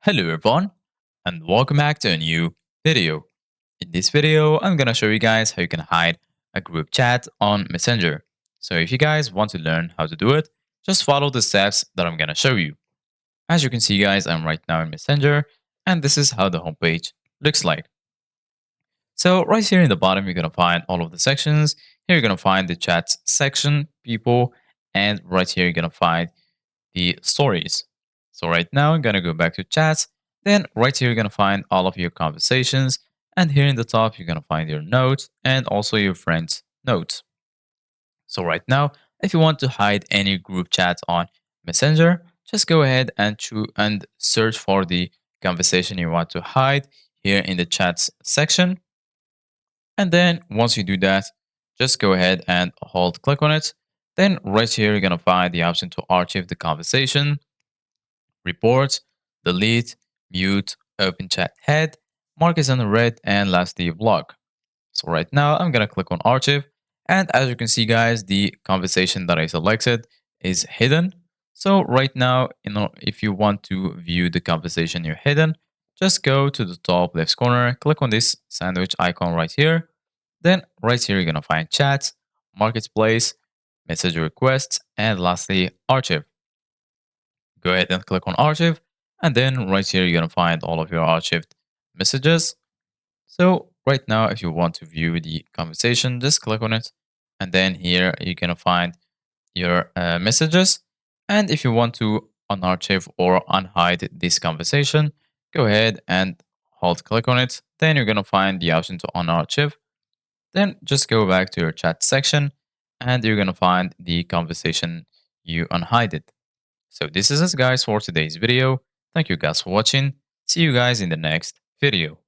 Hello everyone and welcome back to a new video. In this video, I'm gonna show you guys how you can hide a group chat on Messenger. So if you guys want to learn how to do it, just follow the steps that I'm gonna show you. As you can see guys, I'm right now in Messenger and this is how the homepage looks like. So right here in the bottom, you're gonna find all of the sections. Here you're gonna find the chats section, people, and right here you're gonna find the stories. So right now I'm gonna go back to chats. Then right here you're gonna find all of your conversations. And here in the top you're gonna find your notes and also your friends' notes. So right now, if you want to hide any group chat on Messenger, just go ahead and choose and search for the conversation you want to hide here in the chats section. And then once you do that, just go ahead and hold click on it. Then right here, you're going to find the option to archive the conversation, report, delete, mute, open chat head, mark as unread, and lastly block. So right now I'm going to click on archive. And as you can see guys, the conversation that I selected is hidden. So right now, if you want to view the conversation you're hidden, just go to the top left corner, click on this sandwich icon right here. Then right here, you're going to find chats, marketplace, message requests, and lastly, archive. Go ahead and click on archive. And then right here, you're going to find all of your archived messages. So right now, if you want to view the conversation, just click on it. And then here, you're going to find your messages. And if you want to unarchive or unhide this conversation, go ahead and hold click on it. Then you're going to find the option to unarchive. Then just go back to your chat section and you're going to find the conversation you unhide it. So this is it guys for today's video. Thank you guys for watching. See you guys in the next video.